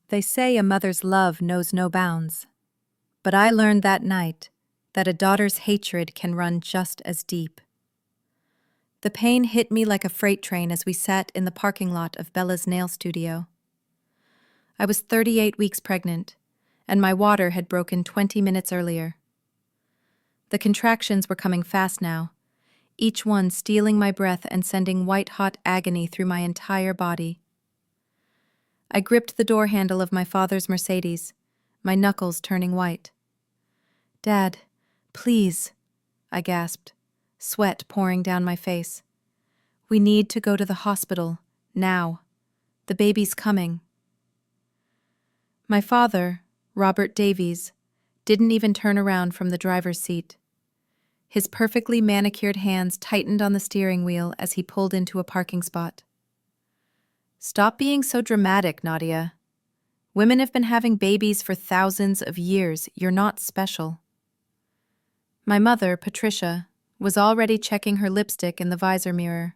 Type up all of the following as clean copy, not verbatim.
They say a mother's love knows no bounds. But I learned that night that a daughter's hatred can run just as deep. The pain hit me like a freight train as we sat in the parking lot of Bella's nail studio. I was 38 weeks pregnant, and my water had broken 20 minutes earlier. The contractions were coming fast now, each one stealing my breath and sending white-hot agony through my entire body. I gripped the door handle of my father's Mercedes, my knuckles turning white. "Dad, please," I gasped, sweat pouring down my face. "We need to go to the hospital, now. The baby's coming." My father, Robert Davies, didn't even turn around from the driver's seat. His perfectly manicured hands tightened on the steering wheel as he pulled into a parking spot. "Stop being so dramatic, Nadia. Women have been having babies for thousands of years. You're not special." My mother, Patricia, was already checking her lipstick in the visor mirror,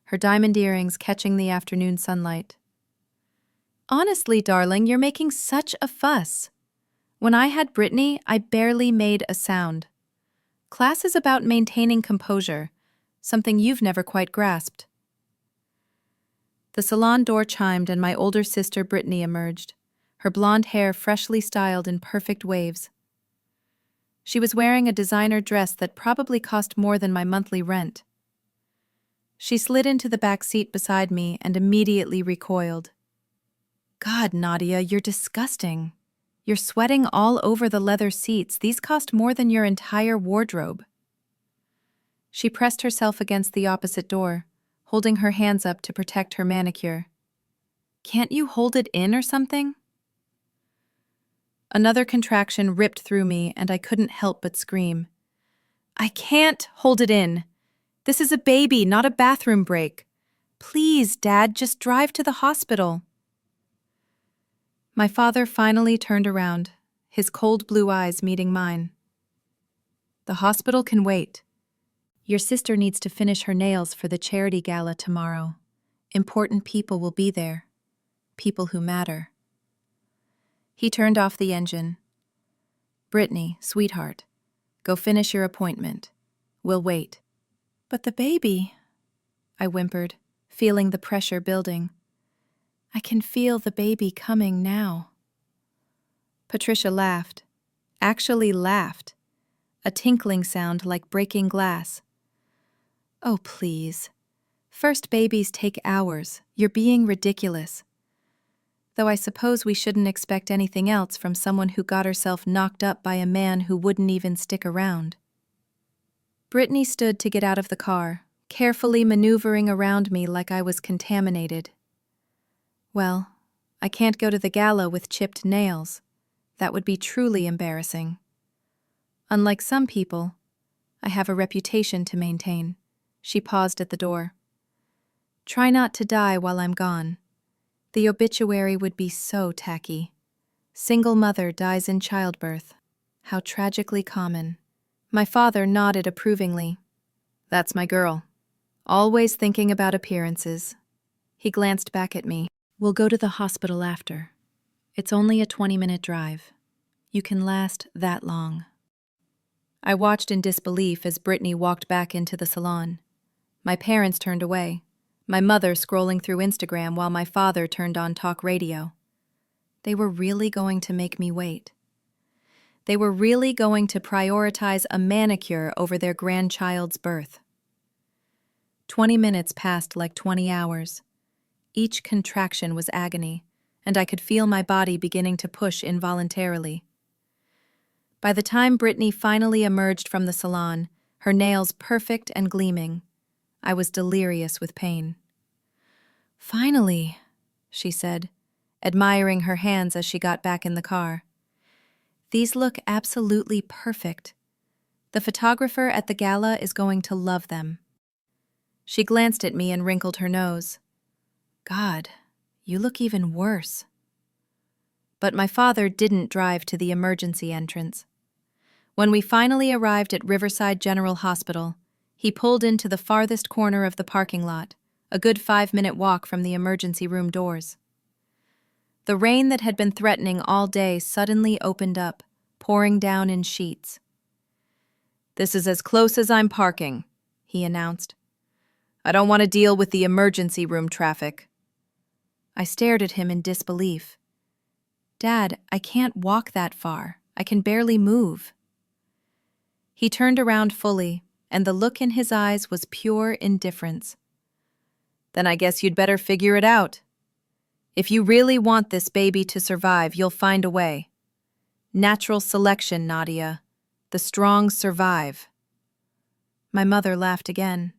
her diamond earrings catching the afternoon sunlight. "Honestly, darling, you're making such a fuss. When I had Brittany, I barely made a sound. Class is about maintaining composure, something you've never quite grasped." The salon door chimed and my older sister Brittany emerged, her blonde hair freshly styled in perfect waves. She was wearing a designer dress that probably cost more than my monthly rent. She slid into the back seat beside me and immediately recoiled. "God, Nadia, you're disgusting. You're sweating all over the leather seats. These cost more than your entire wardrobe." She pressed herself against the opposite door, holding her hands up to protect her manicure. "Can't you hold it in or something?" Another contraction ripped through me and I couldn't help but scream. "I can't hold it in. This is a baby, not a bathroom break. Please, Dad, just drive to the hospital." My father finally turned around, his cold blue eyes meeting mine. "The hospital can wait. Your sister needs to finish her nails for the charity gala tomorrow. Important people will be there. People who matter." He turned off the engine. "Brittany, sweetheart, go finish your appointment. We'll wait." "But the baby," I whimpered, feeling the pressure building. "I can feel the baby coming now." Patricia laughed. Actually laughed. A tinkling sound like breaking glass. "Oh, please. First babies take hours. You're being ridiculous. Though I suppose we shouldn't expect anything else from someone who got herself knocked up by a man who wouldn't even stick around." Brittany stood to get out of the car, carefully maneuvering around me like I was contaminated. Well, I can't go to the gala with chipped nails. That would be truly embarrassing. Unlike some people, I have a reputation to maintain. She paused at the door. "Try not to die while I'm gone. The obituary would be so tacky. Single mother dies in childbirth. How tragically common." My father nodded approvingly. "That's my girl. Always thinking about appearances." He glanced back at me. "We'll go to the hospital after. It's only a 20-minute drive. You can last that long." I watched in disbelief as Brittany walked back into the salon. My parents turned away, my mother scrolling through Instagram while my father turned on talk radio. They were really going to make me wait. They were really going to prioritize a manicure over their grandchild's birth. 20 minutes passed like 20 hours. Each contraction was agony, and I could feel my body beginning to push involuntarily. By the time Brittany finally emerged from the salon, her nails perfect and gleaming, I was delirious with pain. "Finally," she said, admiring her hands as she got back in the car. "These look absolutely perfect. The photographer at the gala is going to love them." She glanced at me and wrinkled her nose. "God, you look even worse." But my father didn't drive to the emergency entrance. When we finally arrived at Riverside General Hospital, he pulled into the farthest corner of the parking lot, a good 5-minute walk from the emergency room doors. The rain that had been threatening all day suddenly opened up, pouring down in sheets. "This is as close as I'm parking," he announced. "I don't want to deal with the emergency room traffic." I stared at him in disbelief. "Dad, I can't walk that far. I can barely move." He turned around fully, and the look in his eyes was pure indifference. "Then I guess you'd better figure it out. If you really want this baby to survive, you'll find a way. Natural selection, Nadia. The strong survive." My mother laughed again.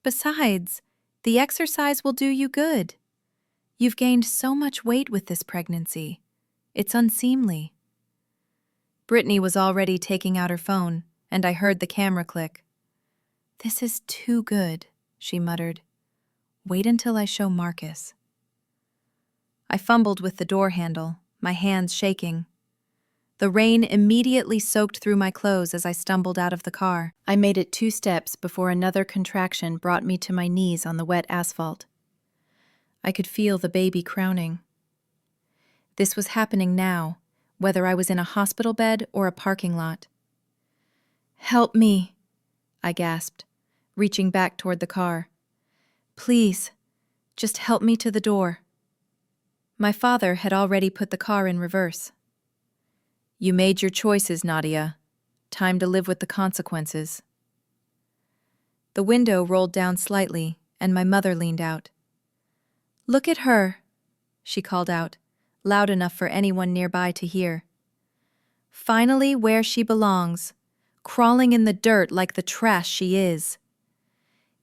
"Besides, the exercise will do you good. You've gained so much weight with this pregnancy. It's unseemly." Brittany was already taking out her phone, and I heard the camera click. "This is too good," she muttered. "Wait until I show Marcus." I fumbled with the door handle, my hands shaking. The rain immediately soaked through my clothes as I stumbled out of the car. I made it 2 steps before another contraction brought me to my knees on the wet asphalt. I could feel the baby crowning. This was happening now, whether I was in a hospital bed or a parking lot. "Help me," I gasped, reaching back toward the car. "Please, just help me to the door." My father had already put the car in reverse. "You made your choices, Nadia. Time to live with the consequences." The window rolled down slightly, and my mother leaned out. "Look at her," she called out, loud enough for anyone nearby to hear. "Finally where she belongs, crawling in the dirt like the trash she is.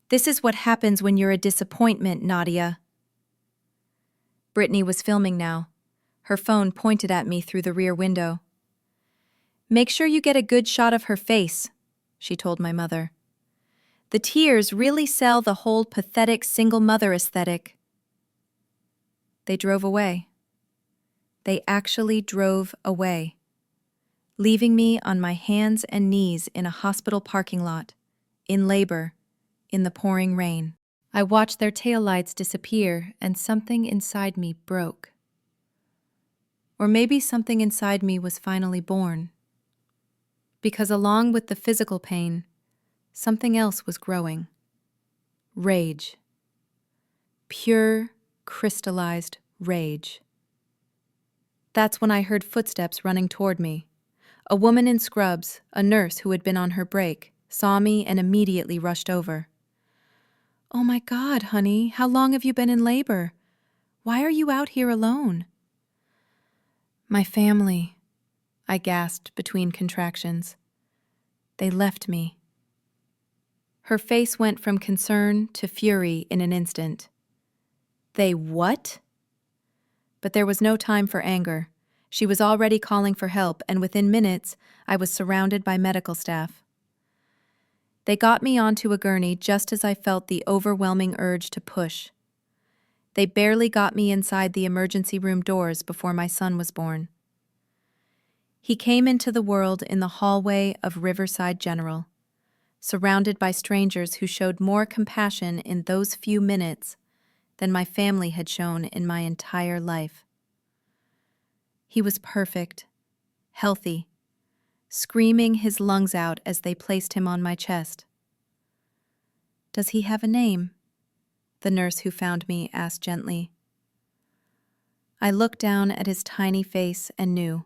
This is what happens when you're a disappointment, Nadia." Brittany was filming now, her phone pointed at me through the rear window. "Make sure you get a good shot of her face," she told my mother. "The tears really sell the whole pathetic single mother aesthetic." They drove away. They actually drove away, leaving me on my hands and knees in a hospital parking lot, in labor, in the pouring rain. I watched their taillights disappear, and something inside me broke. Or maybe something inside me was finally born. Because along with the physical pain, something else was growing. Rage. Pure, crystallized rage. That's when I heard footsteps running toward me. A woman in scrubs, a nurse who had been on her break, saw me and immediately rushed over. "Oh my God, honey, how long have you been in labor? Why are you out here alone?" "My family," I gasped between contractions. "They left me." Her face went from concern to fury in an instant. "They what?" But there was no time for anger. She was already calling for help, and within minutes, I was surrounded by medical staff. They got me onto a gurney just as I felt the overwhelming urge to push. They barely got me inside the emergency room doors before my son was born. He came into the world in the hallway of Riverside General, surrounded by strangers who showed more compassion in those few minutes than my family had shown in my entire life. He was perfect, healthy, screaming his lungs out as they placed him on my chest. "Does he have a name?" the nurse who found me asked gently. I looked down at his tiny face and knew.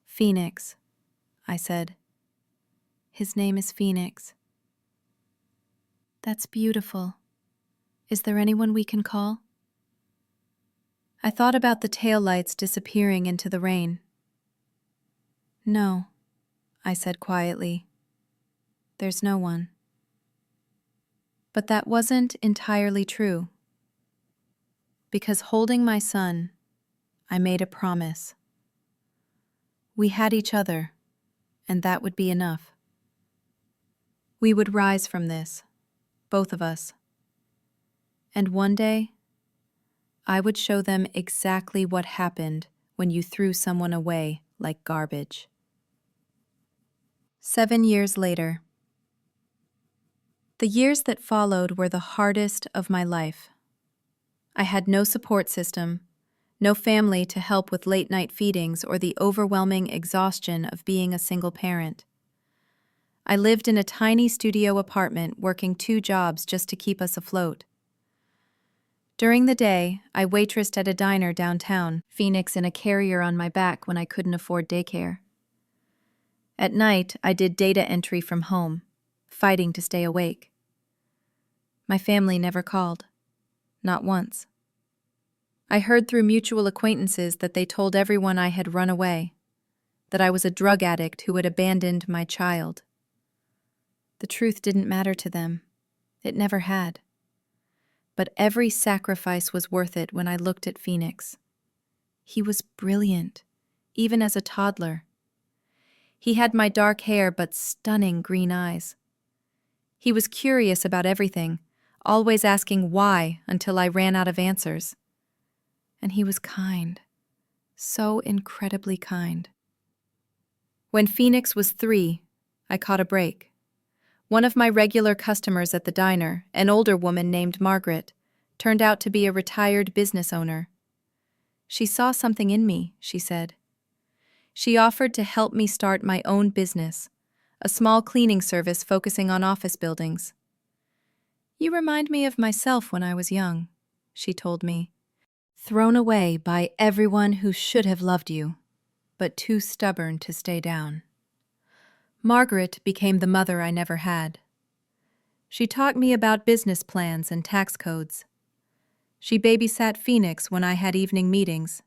"Phoenix," I said. "His name is Phoenix." "That's beautiful. Is there anyone we can call?" I thought about the taillights disappearing into the rain. "No," I said quietly. "There's no one." But that wasn't entirely true. Because holding my son, I made a promise. We had each other, and that would be enough. We would rise from this, both of us. And one day, I would show them exactly what happened when you threw someone away like garbage. 7 years later. The years that followed were the hardest of my life. I had no support system, No family to help with late-night feedings or the overwhelming exhaustion of being a single parent. I lived in a tiny studio apartment working 2 jobs just to keep us afloat. During the day, I waitressed at a diner downtown, Phoenix in a carrier on my back when I couldn't afford daycare. At night, I did data entry from home, fighting to stay awake. My family never called. Not once. I heard through mutual acquaintances that they told everyone I had run away, that I was a drug addict who had abandoned my child. The truth didn't matter to them. It never had. But every sacrifice was worth it when I looked at Phoenix. He was brilliant, even as a toddler. He had my dark hair but stunning green eyes. He was curious about everything, always asking why until I ran out of answers. And he was kind, so incredibly kind. When Phoenix was 3, I caught a break. One of my regular customers at the diner, an older woman named Margaret, turned out to be a retired business owner. She saw something in me, she said. She offered to help me start my own business, a small cleaning service focusing on office buildings. "You remind me of myself when I was young," she told me. "Thrown away by everyone who should have loved you, but too stubborn to stay down." Margaret became the mother I never had. She taught me about business plans and tax codes. She babysat Phoenix when I had evening meetings.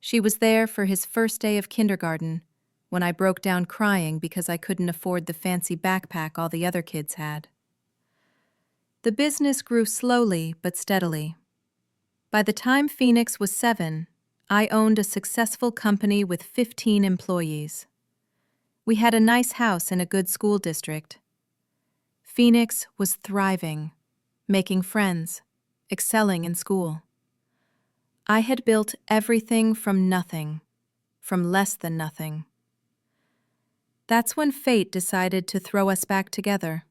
She was there for his first day of kindergarten, when I broke down crying because I couldn't afford the fancy backpack all the other kids had. The business grew slowly but steadily. By the time Phoenix was 7, I owned a successful company with 15 employees. We had a nice house in a good school district. Phoenix was thriving, making friends, excelling in school. I had built everything from nothing, from less than nothing. That's when fate decided to throw us back together.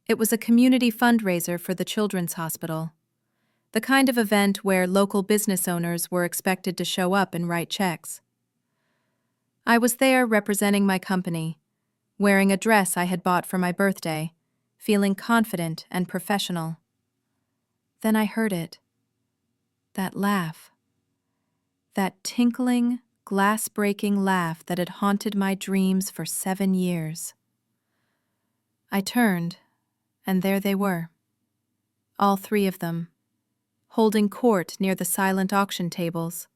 It was a community fundraiser for the Children's Hospital, the kind of event where local business owners were expected to show up and write checks. I was there representing my company, wearing a dress I had bought for my birthday, feeling confident and professional. Then I heard it. That laugh. That tinkling, glass-breaking laugh that had haunted my dreams for 7 years. I turned, and there they were. All 3 of them, holding court near the silent auction tables.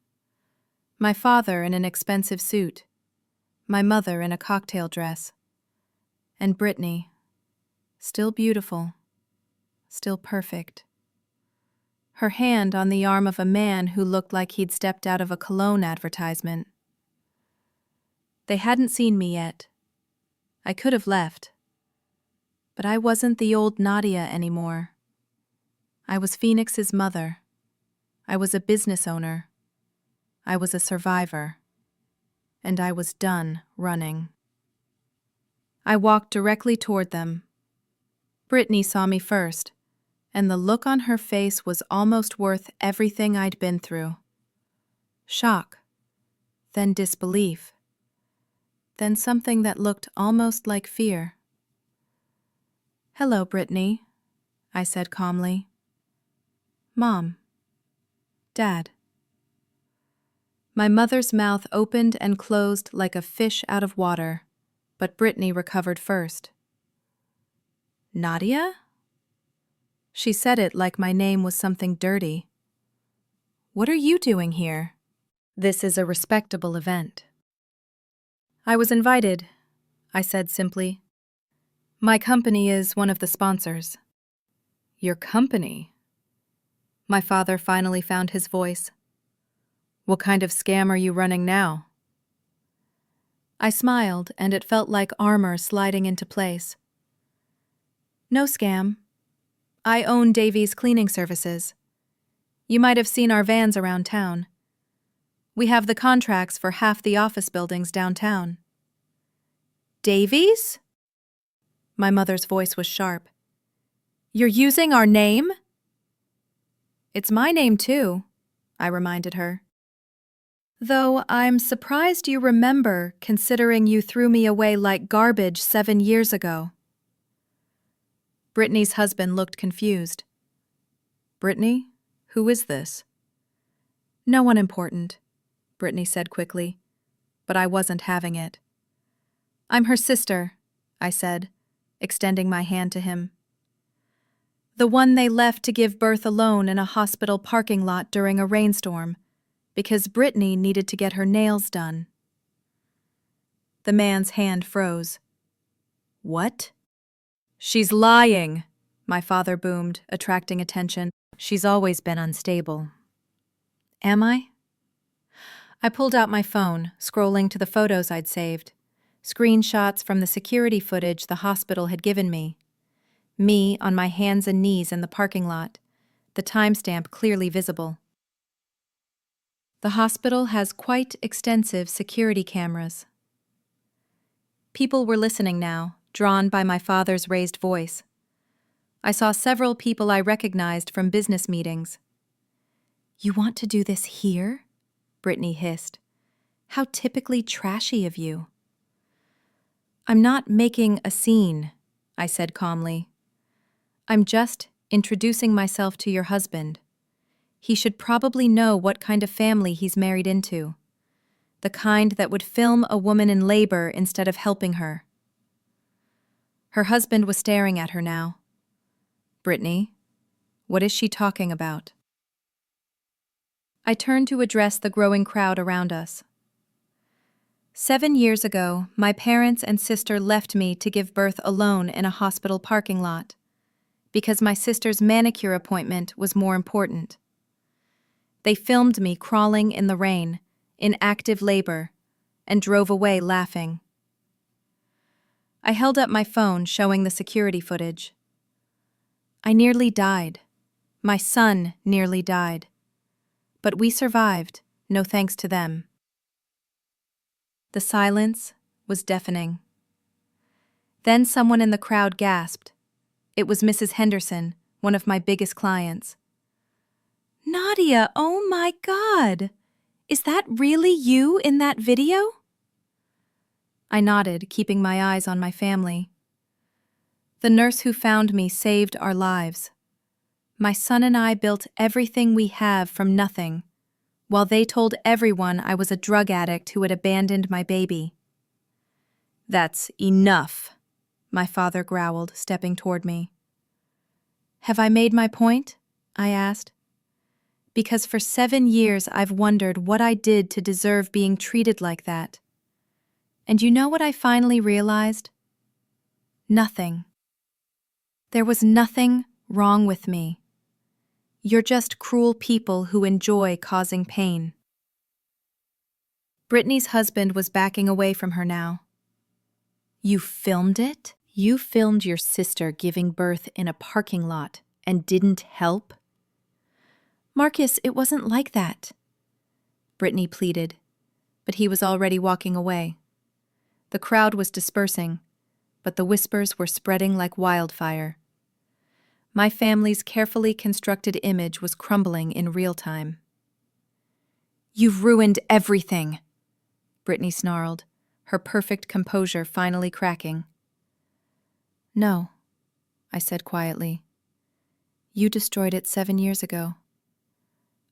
My father in an expensive suit, my mother in a cocktail dress, and Brittany, still beautiful, still perfect. Her hand on the arm of a man who looked like he'd stepped out of a cologne advertisement. They hadn't seen me yet. I could have left. But I wasn't the old Nadia anymore. I was Phoenix's mother. I was a business owner. I was a survivor. And I was done running. I walked directly toward them. Brittany saw me first, and the look on her face was almost worth everything I'd been through. Shock, then disbelief, then something that looked almost like fear. "Hello, Brittany," I said calmly. "Mom. Dad." My mother's mouth opened and closed like a fish out of water, but Brittany recovered first. "Nadia?" She said it like my name was something dirty. "What are you doing here? This is a respectable event." "I was invited," I said simply. "My company is one of the sponsors." "Your company?" My father finally found his voice. "What kind of scam are you running now?" I smiled, and it felt like armor sliding into place. "No scam. I own Davies Cleaning Services. You might have seen our vans around town. We have the contracts for half the office buildings downtown." "Davies?" My mother's voice was sharp. "You're using our name?" "It's my name too. I reminded her. Though I'm surprised you remember, considering you threw me away like garbage 7 years ago. Brittany's husband looked confused. Brittany? Who is this? No one important, Brittany said quickly, but I wasn't having it. I'm her sister, I said, extending my hand to him. The one they left to give birth alone in a hospital parking lot during a rainstorm, because Brittany needed to get her nails done. The man's hand froze. What? She's lying, my father boomed, attracting attention. She's always been unstable. Am I? I pulled out my phone, scrolling to the photos I'd saved. Screenshots from the security footage the hospital had given me. Me on my hands and knees in the parking lot, the timestamp clearly visible. The hospital has quite extensive security cameras. People were listening now, drawn by my father's raised voice. I saw several people I recognized from business meetings. You want to do this here? Brittany hissed. How typically trashy of you. I'm not making a scene, I said calmly. I'm just introducing myself to your husband. He should probably know what kind of family he's married into. The kind that would film a woman in labor instead of helping her. Her husband was staring at her now. Brittany, what is she talking about? I turned to address the growing crowd around us. 7 years ago, my parents and sister left me to give birth alone in a hospital parking lot, because my sister's manicure appointment was more important. They filmed me crawling in the rain, in active labor, and drove away laughing. I held up my phone showing the security footage. I nearly died. My son nearly died. But we survived, no thanks to them. The silence was deafening. Then someone in the crowd gasped. It was Mrs. Henderson, one of my biggest clients. Nadia, oh my God! Is that really you in that video? I nodded, keeping my eyes on my family. The nurse who found me saved our lives. My son and I built everything we have from nothing, while they told everyone I was a drug addict who had abandoned my baby. That's enough, my father growled, stepping toward me. Have I made my point? I asked. Because for 7 years I've wondered what I did to deserve being treated like that. And you know what I finally realized? Nothing. There was nothing wrong with me. You're just cruel people who enjoy causing pain. Brittany's husband was backing away from her now. You filmed it? You filmed your sister giving birth in a parking lot and didn't help? Marcus, it wasn't like that, Brittany pleaded, but he was already walking away. The crowd was dispersing, but the whispers were spreading like wildfire. My family's carefully constructed image was crumbling in real time. You've ruined everything, Brittany snarled, her perfect composure finally cracking. No, I said quietly. You destroyed it 7 years ago.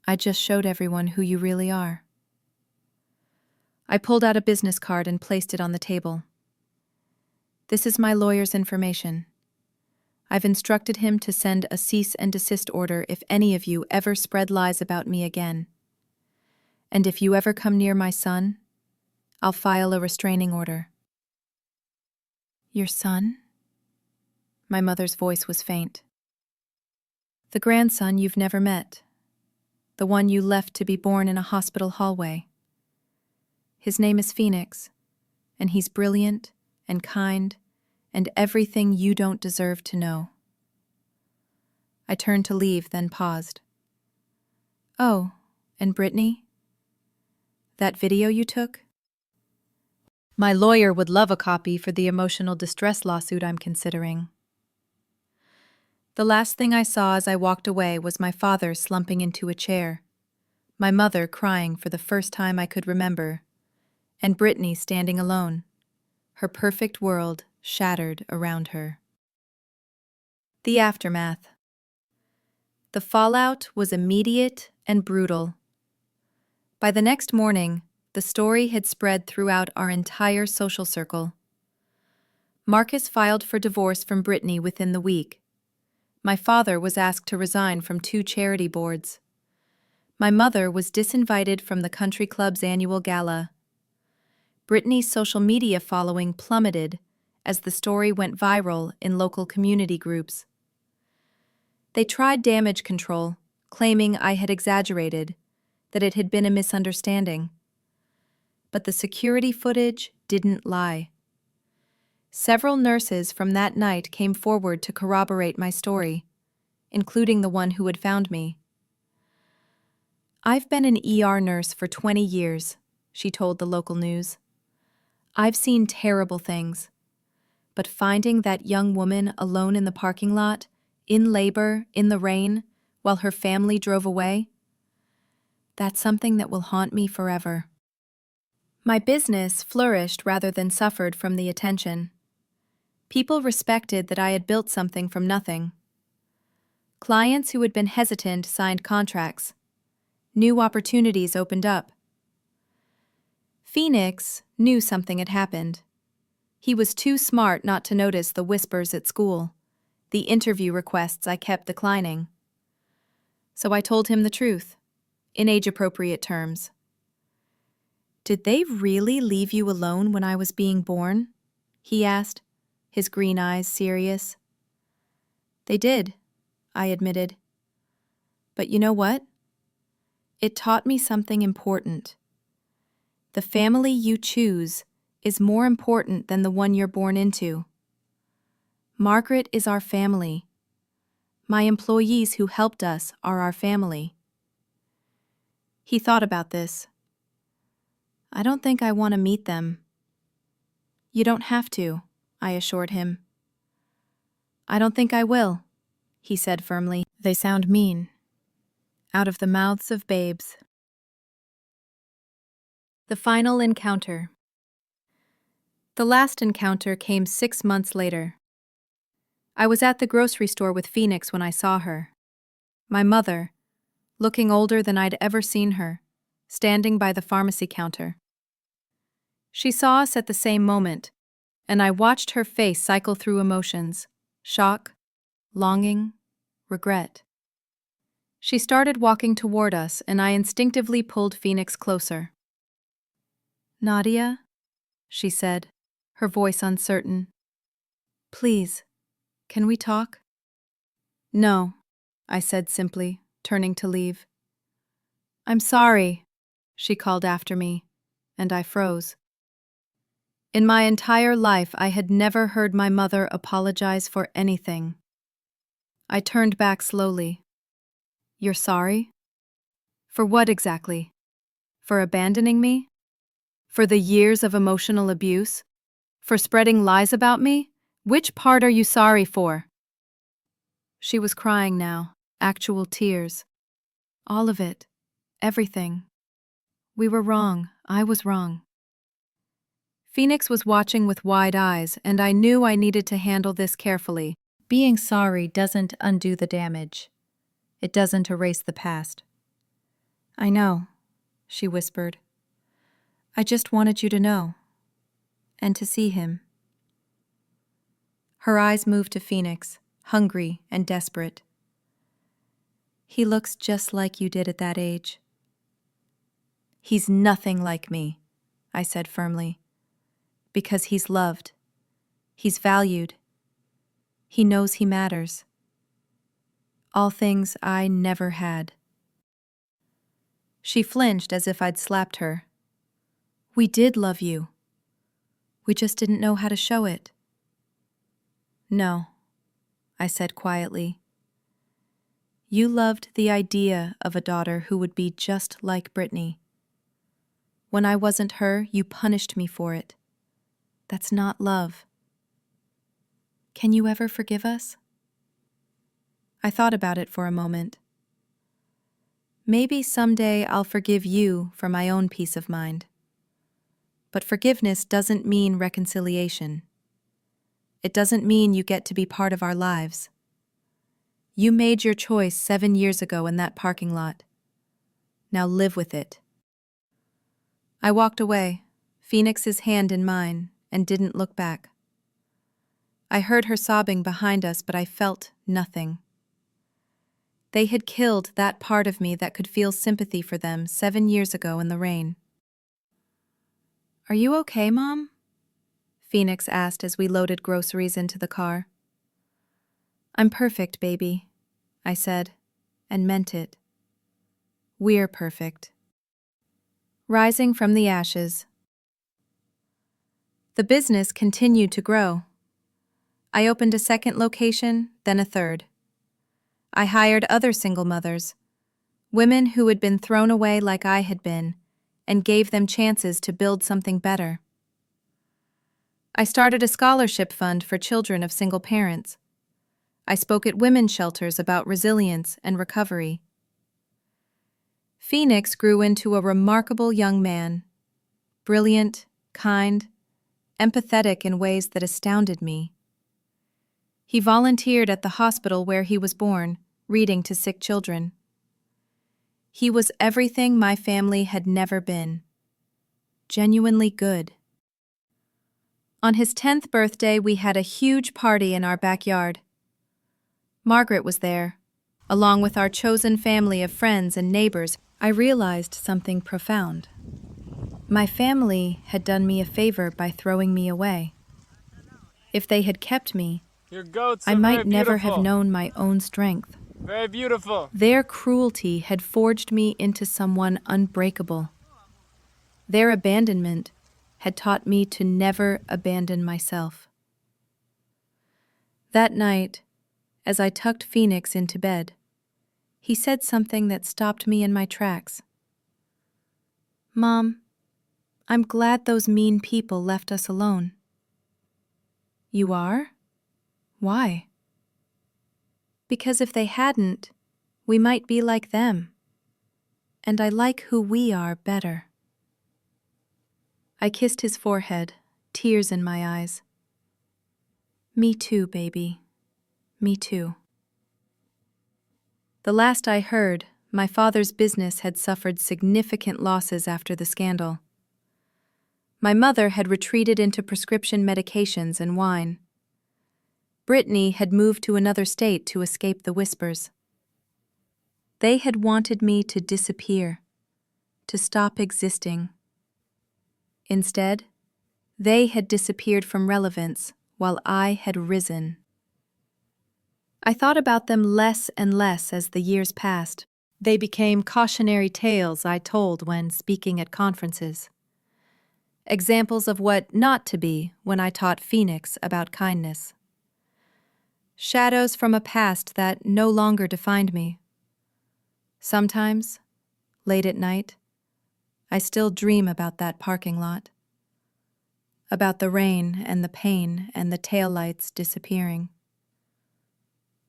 I just showed everyone who you really are. I pulled out a business card and placed it on the table. This is my lawyer's information. I've instructed him to send a cease and desist order if any of you ever spread lies about me again. And if you ever come near my son, I'll file a restraining order. Your son? My mother's voice was faint. The grandson you've never met. The one you left to be born in a hospital hallway. His name is Phoenix, and he's brilliant and kind and everything you don't deserve to know. I turned to leave, then paused. Oh, and Brittany? That video you took? My lawyer would love a copy for the emotional distress lawsuit I'm considering. The last thing I saw as I walked away was my father slumping into a chair, my mother crying for the first time I could remember, and Brittany standing alone, her perfect world shattered around her. The aftermath. The fallout was immediate and brutal. By the next morning, the story had spread throughout our entire social circle. Marcus filed for divorce from Brittany within the week. My father was asked to resign from 2 charity boards. My mother was disinvited from the country club's annual gala. Brittany's social media following plummeted as the story went viral in local community groups. They tried damage control, claiming I had exaggerated, that it had been a misunderstanding. But the security footage didn't lie. Several nurses from that night came forward to corroborate my story, including the one who had found me. "I've been an ER nurse for 20 years, she told the local news. "I've seen terrible things. But finding that young woman alone in the parking lot, in labor, in the rain, while her family drove away, that's something that will haunt me forever." My business flourished rather than suffered from the attention. People respected that I had built something from nothing. Clients who had been hesitant signed contracts. New opportunities opened up. Phoenix knew something had happened. He was too smart not to notice the whispers at school, the interview requests I kept declining. So I told him the truth, in age-appropriate terms. "Did they really leave you alone when I was being born?" he asked, his green eyes serious. "They did," I admitted. "But you know what? It taught me something important. The family you choose is more important than the one you're born into. Margaret is our family. My employees who helped us are our family." He thought about this. "I don't think I want to meet them." "You don't have to," I assured him. "I don't think I will," he said firmly. They sound mean. Out of the mouths of babes. The final encounter. The last encounter came 6 months later. I was at the grocery store with Phoenix when I saw her. My mother, looking older than I'd ever seen her, standing by the pharmacy counter. She saw us at the same moment, and I watched her face cycle through emotions: shock, longing, regret. She started walking toward us, and I instinctively pulled Phoenix closer. "Nadia," she said, her voice uncertain. "Please, can we talk?" "No," I said simply, turning to leave. "I'm sorry," she called after me, and I froze. In my entire life, I had never heard my mother apologize for anything. I turned back slowly. "You're sorry? For what exactly? For abandoning me? For the years of emotional abuse? For spreading lies about me? Which part are you sorry for?" She was crying now, actual tears. "All of it. Everything. We were wrong. I was wrong." Phoenix was watching with wide eyes, and I knew I needed to handle this carefully. Being sorry doesn't undo the damage. It doesn't erase the past. "I know," she whispered. "I just wanted you to know. And to see him." Her eyes moved to Phoenix, hungry and desperate. "He looks just like you did at that age." "He's nothing like me," I said firmly. "Because he's loved. He's valued. He knows he matters. All things I never had." She flinched as if I'd slapped her. "We did love you. We just didn't know how to show it." "No," I said quietly. "You loved the idea of a daughter who would be just like Brittany. When I wasn't her, you punished me for it. That's not love. Can you ever forgive us?" I thought about it for a moment. Maybe someday I'll forgive you for my own peace of mind. But forgiveness doesn't mean reconciliation. It doesn't mean you get to be part of our lives. You made your choice 7 years ago in that parking lot. Now live with it. I walked away, Phoenix's hand in mine, and didn't look back. I heard her sobbing behind us, but I felt nothing. They had killed that part of me that could feel sympathy for them 7 years ago in the rain. "Are you okay, Mom?" Phoenix asked as we loaded groceries into the car. "I'm perfect, baby," I said, and meant it. We're perfect. Rising from the ashes. The business continued to grow. I opened a second location, then a third. I hired other single mothers, women who had been thrown away like I had been, and gave them chances to build something better. I started a scholarship fund for children of single parents. I spoke at women's shelters about resilience and recovery. Phoenix grew into a remarkable young man, brilliant, kind, empathetic in ways that astounded me. He volunteered at the hospital where he was born, reading to sick children. He was everything my family had never been. Genuinely good. On his 10th birthday, we had a huge party in our backyard. Margaret was there, along with our chosen family of friends and neighbors. I realized something profound. My family had done me a favor by throwing me away. If they had kept me, Your goats I are might very never beautiful. have known my own strength. Very beautiful. Their cruelty had forged me into someone unbreakable. Their abandonment had taught me to never abandon myself. That night, as I tucked Phoenix into bed, he said something that stopped me in my tracks. "Mom, I'm glad those mean people left us alone." "You are? Why?" "Because if they hadn't, we might be like them. And I like who we are better." I kissed his forehead, tears in my eyes. "Me too, baby. Me too." The last I heard, my father's business had suffered significant losses after the scandal. My mother had retreated into prescription medications and wine. Brittany had moved to another state to escape the whispers. They had wanted me to disappear, to stop existing. Instead, they had disappeared from relevance while I had risen. I thought about them less and less as the years passed. They became cautionary tales I told when speaking at conferences. Examples of what not to be when I taught Phoenix about kindness. Shadows from a past that no longer defined me. Sometimes, late at night, I still dream about that parking lot. About the rain and the pain and the taillights disappearing.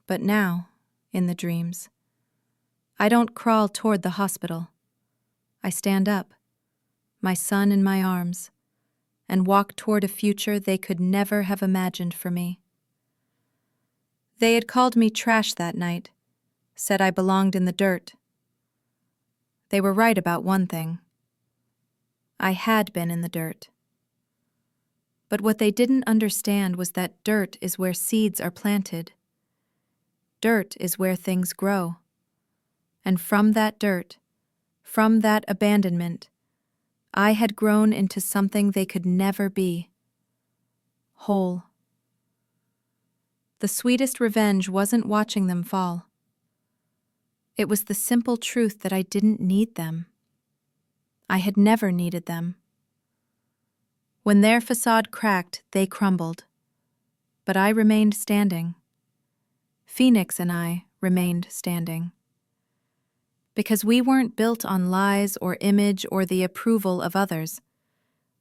But now, in the dreams, I don't crawl toward the hospital. I stand up, my son in my arms, and walk toward a future they could never have imagined for me. They had called me trash that night, said I belonged in the dirt. They were right about one thing. I had been in the dirt. But what they didn't understand was that dirt is where seeds are planted. Dirt is where things grow. And from that dirt, from that abandonment, I had grown into something they could never be. Whole. The sweetest revenge wasn't watching them fall. It was the simple truth that I didn't need them. I had never needed them. When their facade cracked, they crumbled. But I remained standing. Phoenix and I remained standing. Because we weren't built on lies or image or the approval of others.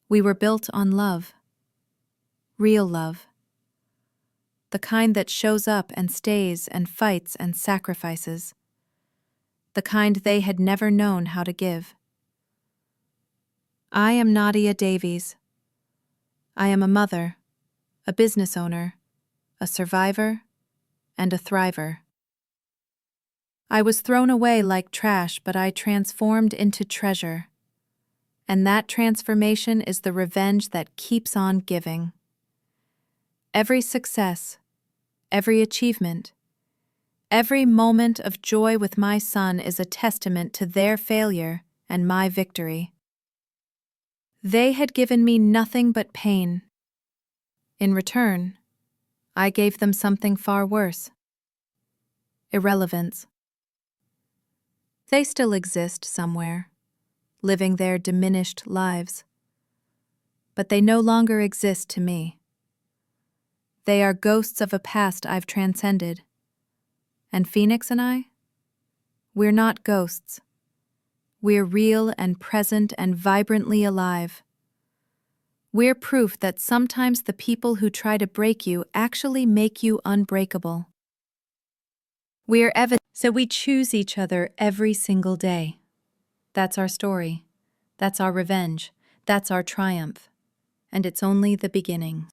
We were built on love. Real love. The kind that shows up and stays and fights and sacrifices. the kind they had never known how to give. I am Nadia Davies. I am a mother, a business owner, a survivor, and a thriver. I was thrown away like trash, but I transformed into treasure. And that transformation is the revenge that keeps on giving. Every success, every achievement, every moment of joy with my son is a testament to their failure and my victory. They had given me nothing but pain. In return, I gave them something far worse: irrelevance. They still exist somewhere, living their diminished lives. But they no longer exist to me. They are ghosts of a past I've transcended. And Phoenix and I? We're not ghosts. We're real and present and vibrantly alive. We're proof that sometimes the people who try to break you actually make you unbreakable. We're evidence, so we choose each other every single day. That's our story. That's our revenge. That's our triumph. And it's only the beginning.